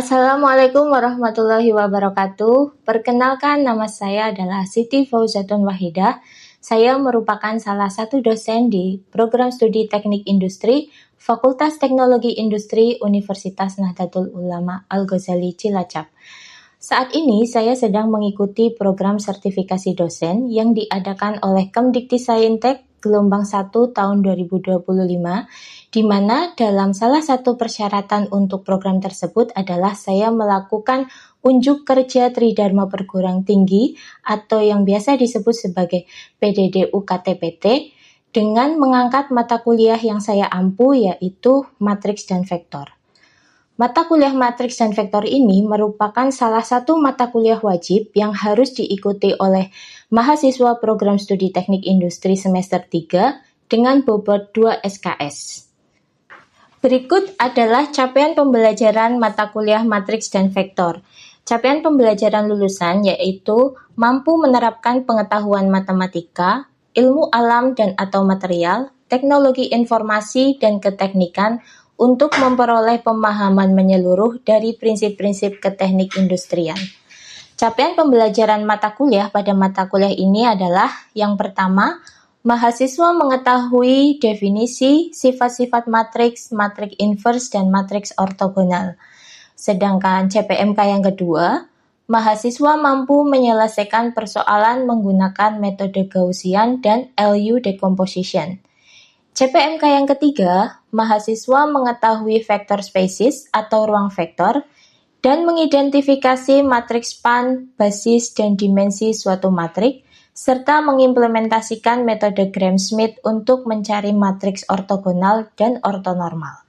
Assalamualaikum warahmatullahi wabarakatuh. Perkenalkan, nama saya adalah Siti Fauzatun Wahidah. Saya merupakan salah satu dosen di Program Studi Teknik Industri, Fakultas Teknologi Industri Universitas Nahdlatul Ulama Al-Ghazali Cilacap. Saat ini saya sedang mengikuti program sertifikasi dosen yang diadakan oleh Kemdikti-Saintek gelombang 1 tahun 2025, di mana dalam salah satu persyaratan untuk program tersebut adalah saya melakukan unjuk kerja Tridharma Perguruan Tinggi atau yang biasa disebut sebagai PDD UKT-PT dengan mengangkat mata kuliah yang saya ampu, yaitu matriks dan vektor. Mata kuliah matriks dan vektor ini merupakan salah satu mata kuliah wajib yang harus diikuti oleh mahasiswa program studi teknik industri semester 3 dengan bobot 2 SKS. Berikut adalah capaian pembelajaran mata kuliah matriks dan vektor. Capaian pembelajaran lulusan yaitu mampu menerapkan pengetahuan matematika, ilmu alam dan atau material, teknologi informasi dan keteknikan untuk memperoleh pemahaman menyeluruh dari prinsip-prinsip keteknik industrian. Capaian pembelajaran mata kuliah pada mata kuliah ini adalah yang pertama, mahasiswa mengetahui definisi, sifat-sifat matriks, matriks inverse, dan matriks ortogonal. Sedangkan CPMK yang kedua, mahasiswa mampu menyelesaikan persoalan menggunakan metode Gaussian dan LU decomposition. CPMK yang ketiga, mahasiswa mengetahui vector spaces atau ruang vektor dan mengidentifikasi matriks span, basis, dan dimensi suatu matriks, serta mengimplementasikan metode Gram-Schmidt untuk mencari matriks ortogonal dan ortonormal.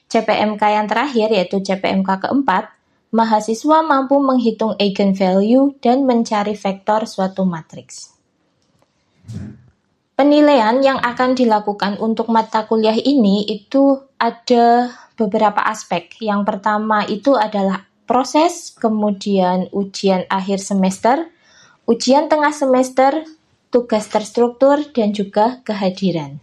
CPMK yang terakhir yaitu CPMK keempat, mahasiswa mampu menghitung eigenvalue dan mencari vektor suatu matriks. Penilaian yang akan dilakukan untuk mata kuliah ini itu ada beberapa aspek. Yang pertama itu adalah proses, kemudian ujian akhir semester, ujian tengah semester, tugas terstruktur, dan juga kehadiran.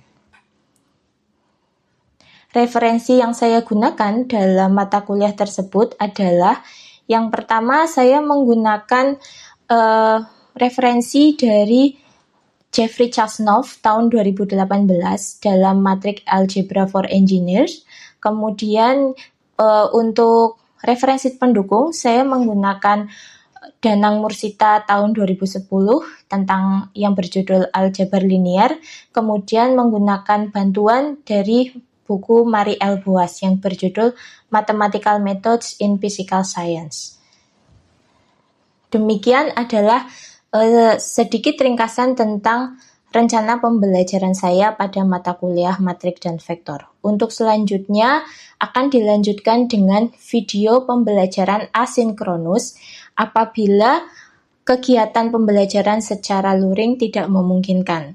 Referensi yang saya gunakan dalam mata kuliah tersebut adalah yang pertama saya menggunakan referensi dari Jeffrey Chasnov tahun 2018 dalam Matrix Algebra for Engineers. Kemudian untuk referensi pendukung saya menggunakan Danang Mursita tahun 2010 tentang yang berjudul Aljabar Linear. Kemudian menggunakan bantuan dari buku Marie L. Boas yang berjudul Mathematical Methods in Physical Science. Demikian adalah sedikit ringkasan tentang rencana pembelajaran saya pada mata kuliah matriks dan vektor. Untuk selanjutnya akan dilanjutkan dengan video pembelajaran asinkronus apabila kegiatan pembelajaran secara luring tidak memungkinkan.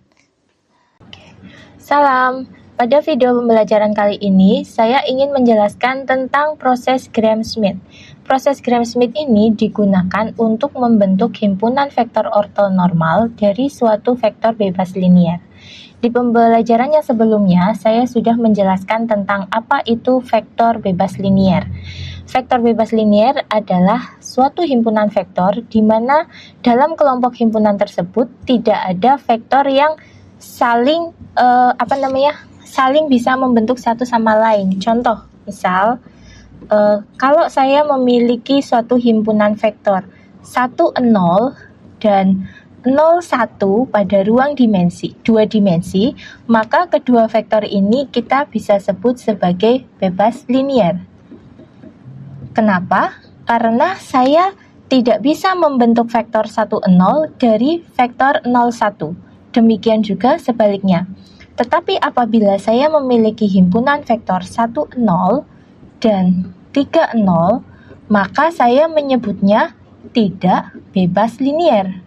Salam. Pada video pembelajaran kali ini, saya ingin menjelaskan tentang proses Gram-Schmidt. Proses Gram-Schmidt ini digunakan untuk membentuk himpunan vektor ortonormal dari suatu vektor bebas linier. Di pembelajaran yang sebelumnya, saya sudah menjelaskan tentang apa itu vektor bebas linier. Vektor bebas linier adalah suatu himpunan vektor di mana dalam kelompok himpunan tersebut tidak ada vektor yang saling bisa membentuk satu sama lain. Contoh, misal kalau saya memiliki suatu himpunan vektor 1, 0 dan 0, 1 pada ruang dimensi, 2 dimensi, maka kedua vektor ini kita bisa sebut sebagai bebas linier. Kenapa? Karena saya tidak bisa membentuk vektor 1, 0 dari vektor 0, 1. Demikian juga sebaliknya. Tetapi apabila saya memiliki himpunan vektor 1, 0 dan 3, 0, maka saya menyebutnya tidak bebas linier.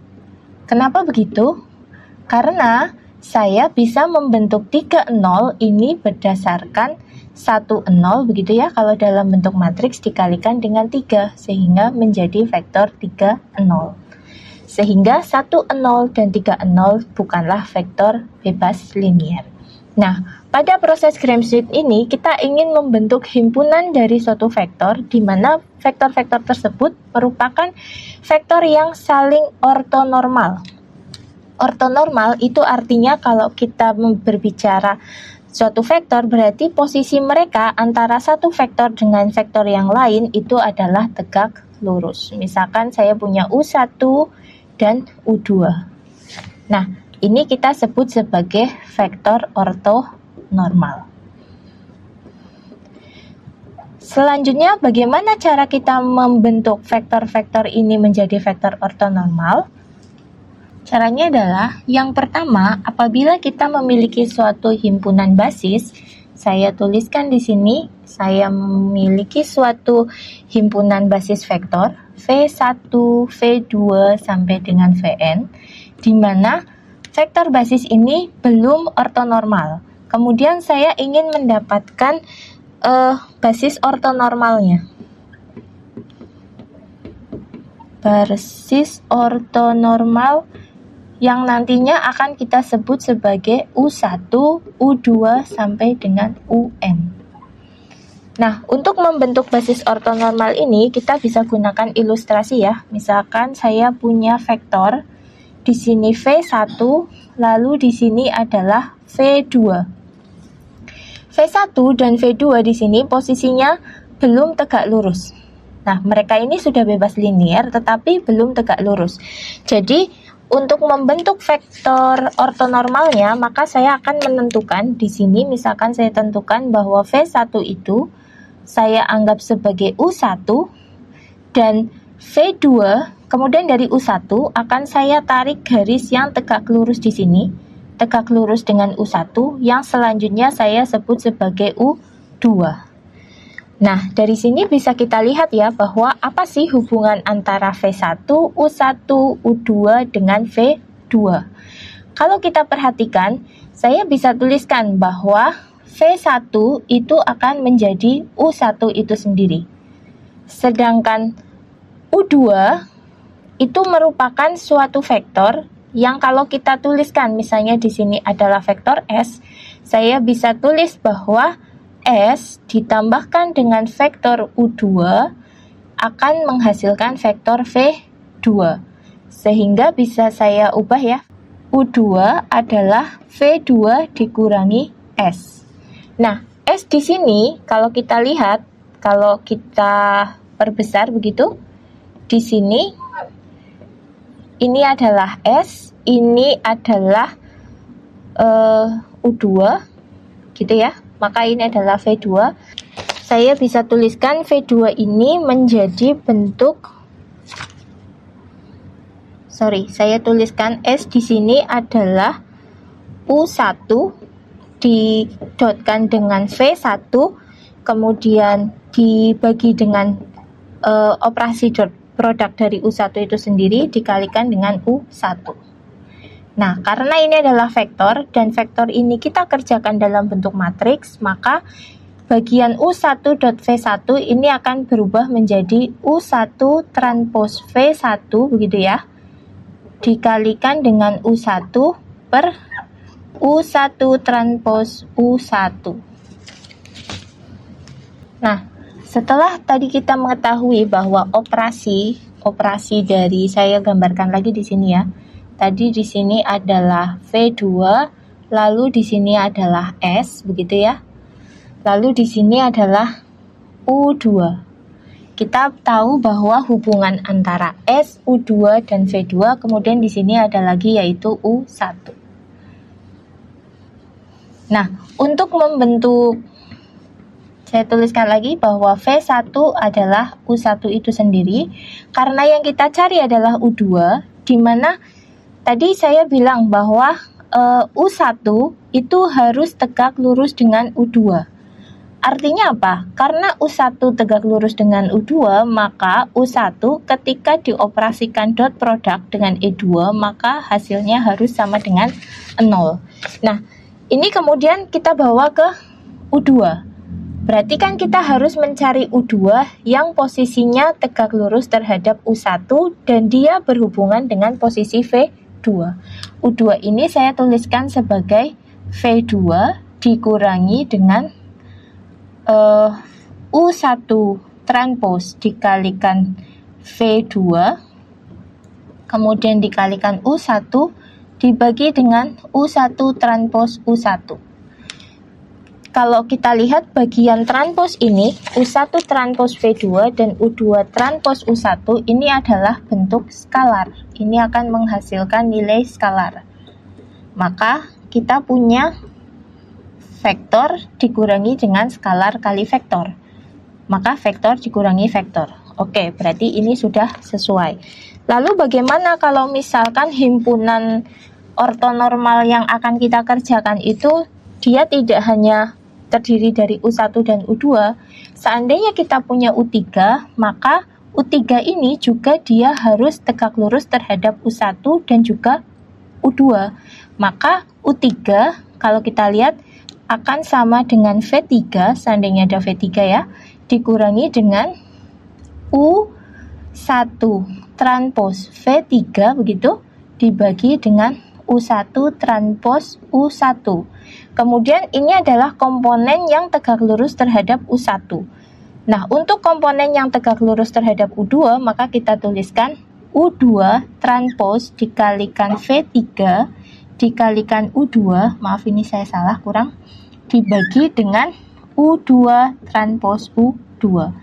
Kenapa begitu? Karena saya bisa membentuk 3, 0 ini berdasarkan 1, 0 begitu ya, kalau dalam bentuk matriks dikalikan dengan 3 sehingga menjadi vektor 3, 0. Sehingga 1, 0 dan 3, 0 bukanlah vektor bebas linier. Nah, pada proses Gram-Schmidt ini kita ingin membentuk himpunan dari suatu vektor di mana vektor-vektor tersebut merupakan vektor yang saling ortonormal. Ortonormal itu artinya kalau kita berbicara suatu vektor berarti posisi mereka antara satu vektor dengan vektor yang lain itu adalah tegak lurus. Misalkan saya punya U1 dan U2. Nah, ini kita sebut sebagai vektor ortonormal. Selanjutnya, bagaimana cara kita membentuk vektor-vektor ini menjadi vektor ortonormal? Caranya adalah, yang pertama, apabila kita memiliki suatu himpunan basis, saya tuliskan di sini, saya memiliki suatu himpunan basis vektor V1, V2 sampai dengan Vn, di mana vektor basis ini belum ortonormal. Kemudian saya ingin mendapatkan basis ortonormalnya. Basis ortonormal yang nantinya akan kita sebut sebagai U1, U2 sampai dengan UN. Nah, untuk membentuk basis ortonormal ini kita bisa gunakan ilustrasi ya. Misalkan saya punya vektor di sini V1, lalu di sini adalah V2. V1 dan V2 di sini posisinya belum tegak lurus. Nah, mereka ini sudah bebas linear tetapi belum tegak lurus. Jadi, untuk membentuk vektor ortonormalnya, maka saya akan menentukan di sini, misalkan saya tentukan bahwa V1 itu saya anggap sebagai U1 dan V2, kemudian dari U1 akan saya tarik garis yang tegak lurus di sini, tegak lurus dengan U1 yang selanjutnya saya sebut sebagai U2. Nah, dari sini bisa kita lihat ya bahwa apa sih hubungan antara V1, U1, U2 dengan V2. Kalau kita perhatikan, saya bisa tuliskan bahwa V1 itu akan menjadi U1 itu sendiri. Sedangkan U2 itu merupakan suatu vektor yang kalau kita tuliskan misalnya di sini adalah vektor S, saya bisa tulis bahwa S ditambahkan dengan vektor U2 akan menghasilkan vektor V2. Sehingga bisa saya ubah ya. U2 adalah V2 dikurangi S. Nah, S di sini kalau kita lihat, kalau kita perbesar begitu, di sini ini adalah S, ini adalah U2 gitu ya. Maka ini adalah V2. Saya bisa tuliskan V2 ini menjadi bentuk, saya tuliskan S di sini adalah U1 didotkan dengan V1, kemudian dibagi dengan operasi dot produk dari U1 itu sendiri dikalikan dengan U1. Nah, karena ini adalah vektor dan vektor ini kita kerjakan dalam bentuk matriks, maka bagian U1.V1 ini akan berubah menjadi U1 transpos V1 begitu ya. Dikalikan dengan U1 per U1 transpos U1. Nah, setelah tadi kita mengetahui bahwa operasi dari, saya gambarkan lagi di sini ya. Tadi di sini adalah V2, lalu di sini adalah S, begitu ya. Lalu di sini adalah U2. Kita tahu bahwa hubungan antara S, U2 dan V2, kemudian di sini ada lagi yaitu U1. Nah, untuk membentuk, saya tuliskan lagi bahwa V1 adalah U1 itu sendiri, karena yang kita cari adalah U2, di mana tadi saya bilang bahwa U1 itu harus tegak lurus dengan U2. Artinya apa? Karena U1 tegak lurus dengan U2, maka U1 ketika dioperasikan dot produk dengan E2, maka hasilnya harus sama dengan 0. Nah, ini kemudian kita bawa ke U2. Berarti kan kita harus mencari U2 yang posisinya tegak lurus terhadap U1 dan dia berhubungan dengan posisi V2. U2 ini saya tuliskan sebagai V2 dikurangi dengan U1 transpose dikalikan V2 kemudian dikalikan U1 dibagi dengan U1 transpose U1. Kalau kita lihat bagian transpose ini, U1 transpose V2 dan U2 transpose U1 ini adalah bentuk skalar. Ini akan menghasilkan nilai skalar. Maka kita punya vektor dikurangi dengan skalar kali vektor. Maka vektor dikurangi vektor. Oke, berarti ini sudah sesuai. Lalu bagaimana kalau misalkan himpunan ortonormal yang akan kita kerjakan itu dia tidak hanya terdiri dari U1 dan U2. Seandainya kita punya U3, maka U3 ini juga dia harus tegak lurus terhadap U1 dan juga U2. Maka U3 kalau kita lihat akan sama dengan V3, seandainya ada V3 ya, dikurangi dengan U1 transpose V3 begitu, dibagi dengan U1 transpose U1. Kemudian ini adalah komponen yang tegak lurus terhadap U1. Nah, untuk komponen yang tegak lurus terhadap U2, maka kita tuliskan U2 transpose dikalikan V3 dikalikan U2, maaf ini saya salah kurang, dibagi dengan U2 transpose U2.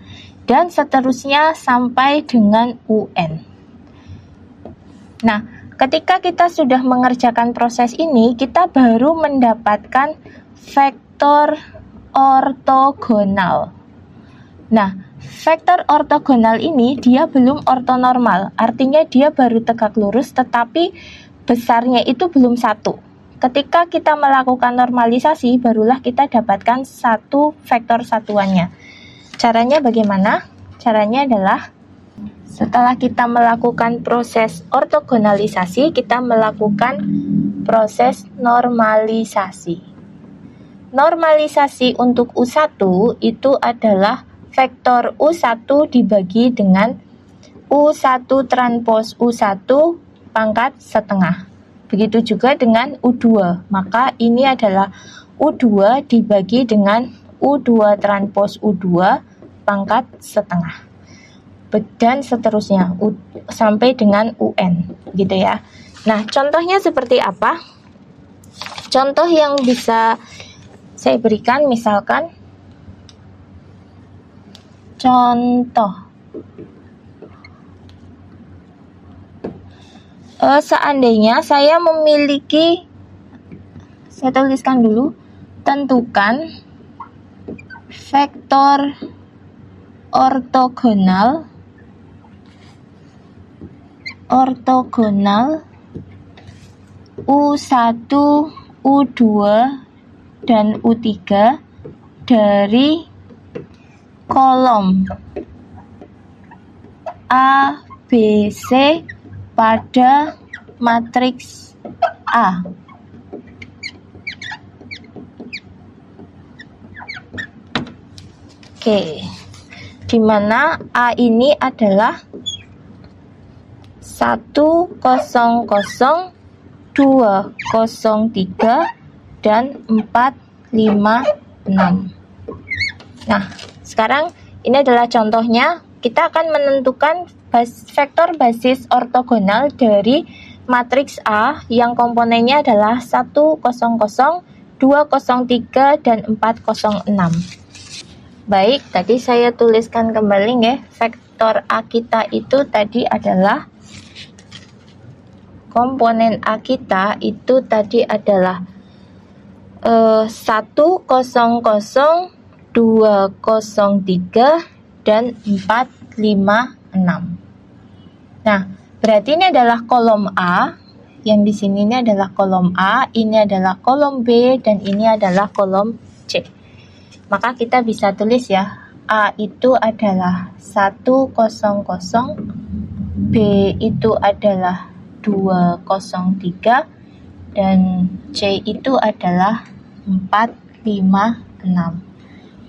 Dan seterusnya sampai dengan UN. Nah, ketika kita sudah mengerjakan proses ini, kita baru mendapatkan vektor ortogonal. Nah, vektor ortogonal ini dia belum ortonormal, artinya dia baru tegak lurus tetapi besarnya itu belum satu. Ketika kita melakukan normalisasi, barulah kita dapatkan satu vektor satuannya. Caranya bagaimana? Caranya adalah setelah kita melakukan proses ortogonalisasi, kita melakukan proses normalisasi. Normalisasi untuk U1 itu adalah vektor U1 dibagi dengan U1 transpose U1 pangkat setengah. Begitu juga dengan U2, maka ini adalah U2 dibagi dengan U2 transpose U2 pangkat setengah. Dan seterusnya sampai dengan UN gitu ya. Nah, contohnya seperti apa? Contoh yang bisa saya berikan misalkan contoh seandainya saya memiliki, saya tuliskan dulu, tentukan vektor ortogonal U1, U2, dan U3 dari kolom A, B, C pada matriks A. Oke, di mana A ini adalah 1, 0, 0, 2, 0, 3, dan 4, 5, 6. Nah, sekarang ini adalah contohnya. Kita akan menentukan vektor basis ortogonal dari matriks A yang komponennya adalah 1, 0, 0, 2, 0, 3, dan 4, 0, 6. Baik, tadi saya tuliskan kembali ya. Vektor A kita itu tadi adalah komponen A kita itu tadi adalah 1, 0, 0, 2, 0, 3, dan 4, 5, 6. Nah, berarti ini adalah kolom A, yang di sini ini adalah kolom A, ini adalah kolom B, dan ini adalah kolom C. Maka kita bisa tulis ya, A itu adalah 1, 0, 0, B itu adalah 2, 0, 3, dan C itu adalah 4, 5, 6.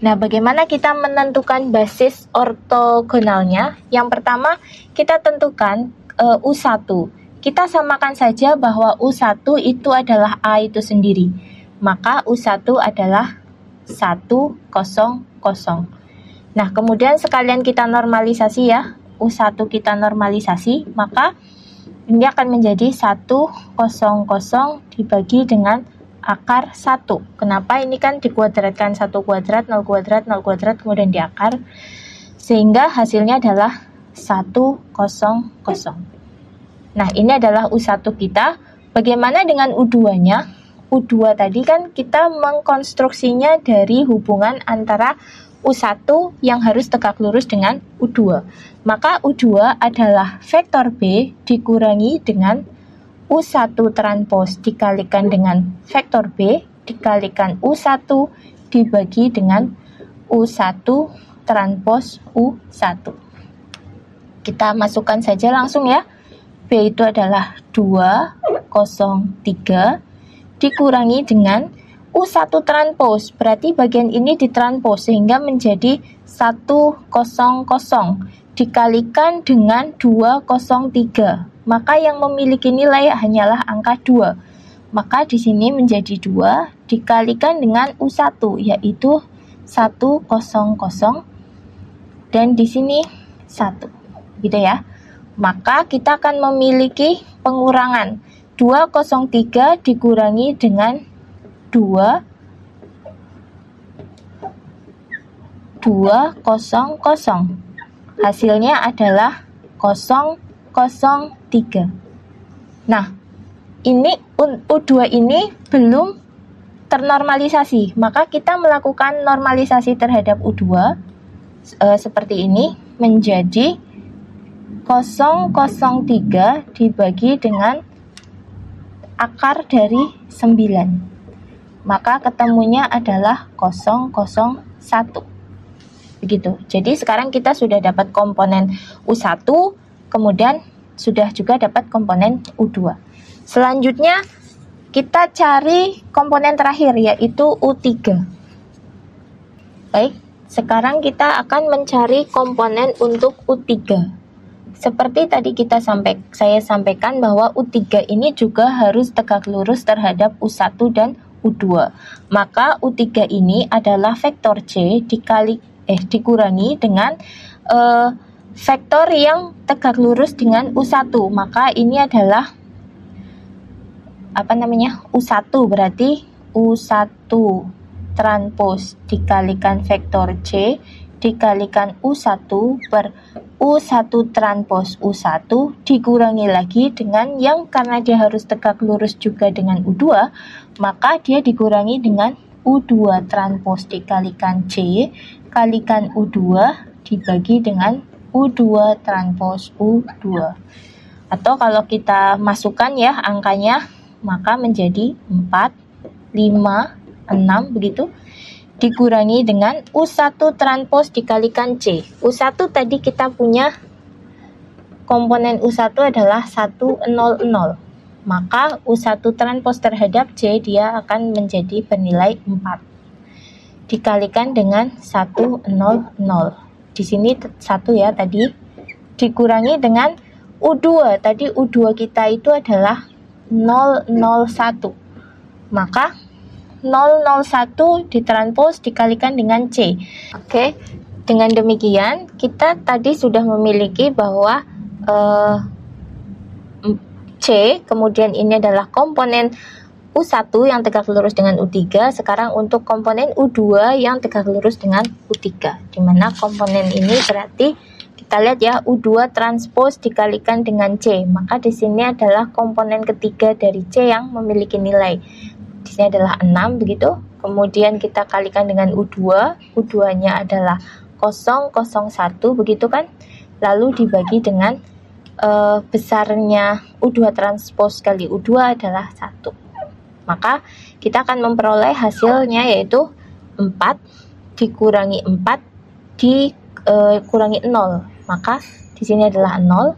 Nah, bagaimana kita menentukan basis ortogonalnya? Yang pertama, kita tentukan U1. Kita samakan saja bahwa U1 itu adalah A itu sendiri. maka U1 adalah 100. Nah, kemudian sekalian kita normalisasi ya, U1 kita normalisasi, maka ini akan menjadi 100 dibagi dengan akar 1. Kenapa? Ini kan dikuadratkan 1 kuadrat, 0 kuadrat, 0 kuadrat, kemudian diakar, sehingga hasilnya adalah 100. Nah, ini adalah U1 kita. Bagaimana dengan U2-nya? U2 tadi kan kita mengkonstruksinya dari hubungan antara U1 yang harus tegak lurus dengan U2. Maka U2 adalah vektor B dikurangi dengan U1 transpos dikalikan dengan vektor B dikalikan U1 dibagi dengan U1 transpos U1. Kita masukkan saja langsung ya. B itu adalah 203 dikurangi dengan U1 transpos. Berarti bagian ini ditranspos sehingga menjadi 100 dikalikan dengan 203. Maka yang memiliki nilai hanyalah angka 2. Maka di sini menjadi 2 dikalikan dengan U1 yaitu 100 dan di sini 1. Gitu ya. Maka kita akan memiliki pengurangan 203 dikurangi dengan 200. Hasilnya adalah 003. Nah, ini U2 ini belum ternormalisasi. Maka kita melakukan normalisasi terhadap U2 seperti ini menjadi 003 dibagi dengan akar dari 9. Maka ketemunya adalah 001. Begitu. Jadi sekarang kita sudah dapat komponen U1, kemudian sudah juga dapat komponen U2. Selanjutnya kita cari komponen terakhir yaitu U3. Baik, sekarang kita akan mencari komponen untuk U3. Seperti tadi saya sampaikan bahwa U3 ini juga harus tegak lurus terhadap U1 dan U2. Maka U3 ini adalah vektor C dikurangi dengan vektor yang tegak lurus dengan U1. Maka ini adalah U1, berarti U1 transpos dikalikan vektor C dikalikan U1 per U1 transpos U1 dikurangi lagi dengan yang karena dia harus tegak lurus juga dengan U2, maka dia dikurangi dengan U2 transpos dikalikan C kalikan U2 dibagi dengan U2 transpos U2. Atau kalau kita masukkan ya angkanya, maka menjadi 4, 5, 6 begitu. Dikurangi dengan U1 transpos dikalikan C. U1 tadi kita punya komponen U1 adalah 100. Maka U1 transpos terhadap C dia akan menjadi bernilai 4. Dikalikan dengan 100. Di sini 1 ya tadi. Dikurangi dengan U2. Tadi U2 kita itu adalah 001. Maka 001 ditranspos dikalikan dengan C. Oke, dengan demikian kita tadi sudah memiliki bahwa C, kemudian ini adalah komponen U1 yang tegak lurus dengan U3. Sekarang untuk komponen U2 yang tegak lurus dengan U3, di mana komponen ini berarti kita lihat ya, U2 transpos dikalikan dengan C. Maka di sini adalah komponen ketiga dari C yang memiliki nilai. Di sini adalah 6 begitu. Kemudian kita kalikan dengan U2. U2-nya adalah 001 begitu kan. Lalu dibagi dengan besarnya U2 transpos kali U2 adalah 1. Maka kita akan memperoleh hasilnya yaitu 4 dikurangi 4 dikurangi 0. Maka di sini adalah 0.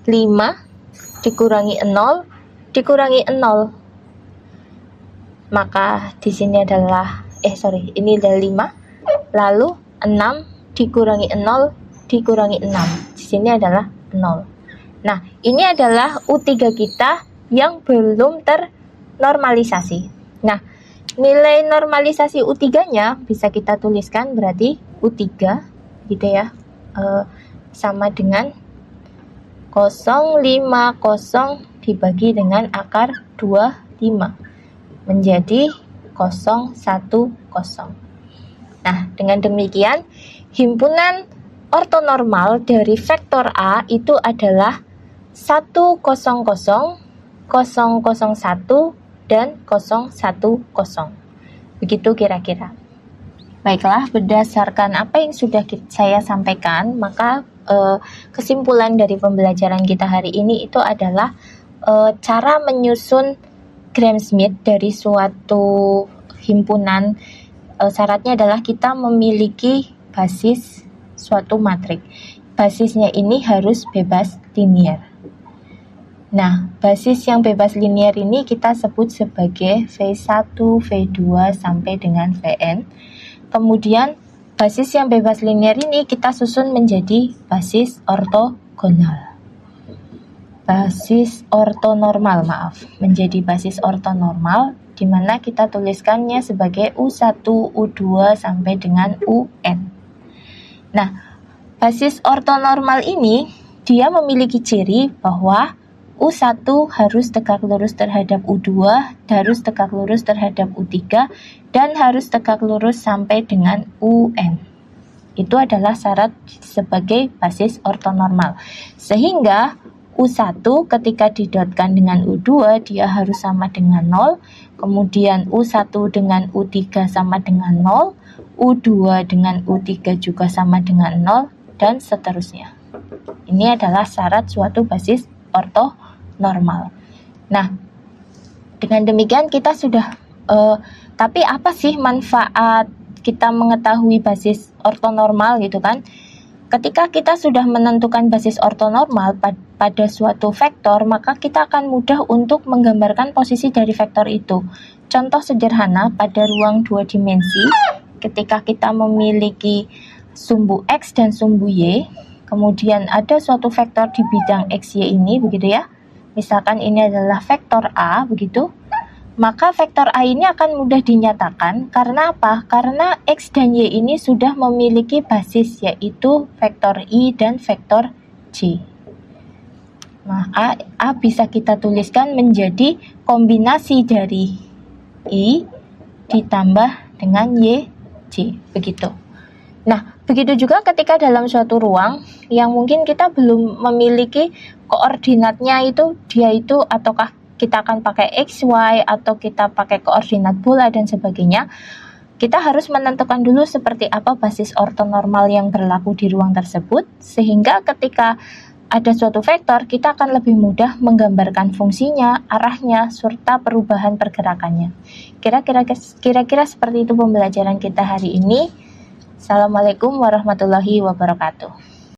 5 dikurangi 0 dikurangi 0. Maka di sini adalah ini adalah 5. Lalu 6 dikurangi 0 dikurangi 6. Di sini adalah 0. Nah, ini adalah U3 kita yang belum ternormalisasi. Nah, Nilai normalisasi U3-nya bisa kita tuliskan berarti U3 gitu ya, sama dengan 050 dibagi dengan akar 25 menjadi 010. Nah, dengan demikian himpunan ortonormal dari vektor A itu adalah 100, 001, dan 010. Begitu kira-kira. Baiklah, berdasarkan apa yang sudah saya sampaikan, maka kesimpulan dari pembelajaran kita hari ini itu adalah cara menyusun Gram-Schmidt dari suatu himpunan. Syaratnya adalah kita memiliki basis suatu matrik. Basisnya ini harus bebas linier. Nah, basis yang bebas linier ini kita sebut sebagai V1, V2 sampai dengan Vn. Kemudian basis yang bebas linier ini kita susun menjadi basis ortogonal. Basis ortonormal, menjadi basis ortonormal, di mana kita tuliskannya sebagai U1, U2 sampai dengan UN. Nah, basis ortonormal ini dia memiliki ciri bahwa U1 harus tegak lurus terhadap U2, harus tegak lurus terhadap U3, dan harus tegak lurus sampai dengan UN. Itu adalah syarat sebagai basis ortonormal. Sehingga U1 ketika didotkan dengan U2 dia harus sama dengan 0, kemudian U1 dengan U3 sama dengan 0, U2 dengan U3 juga sama dengan 0, dan seterusnya. Ini adalah syarat suatu basis ortonormal. Nah, dengan demikian kita sudah tapi apa sih manfaat kita mengetahui basis ortonormal gitu kan? Ketika kita sudah menentukan basis ortonormal pada suatu vektor, maka kita akan mudah untuk menggambarkan posisi dari vektor itu. Contoh sederhana pada ruang 2 dimensi, ketika kita memiliki sumbu X dan sumbu Y, kemudian ada suatu vektor di bidang X, Y ini, begitu ya. Misalkan ini adalah vektor A, begitu. Maka vektor A ini akan mudah dinyatakan karena apa? Karena X dan Y ini sudah memiliki basis, yaitu vektor I dan vektor J. Maka A bisa kita tuliskan menjadi kombinasi dari I ditambah dengan Y, J, begitu. Nah, begitu juga ketika dalam suatu ruang yang mungkin kita belum memiliki koordinatnya itu, dia itu ataukah kita akan pakai X, Y, atau kita pakai koordinat bola dan sebagainya. Kita harus menentukan dulu seperti apa basis ortonormal yang berlaku di ruang tersebut, sehingga ketika ada suatu vektor, kita akan lebih mudah menggambarkan fungsinya, arahnya, serta perubahan pergerakannya. Kira-kira seperti itu pembelajaran kita hari ini. Assalamualaikum warahmatullahi wabarakatuh.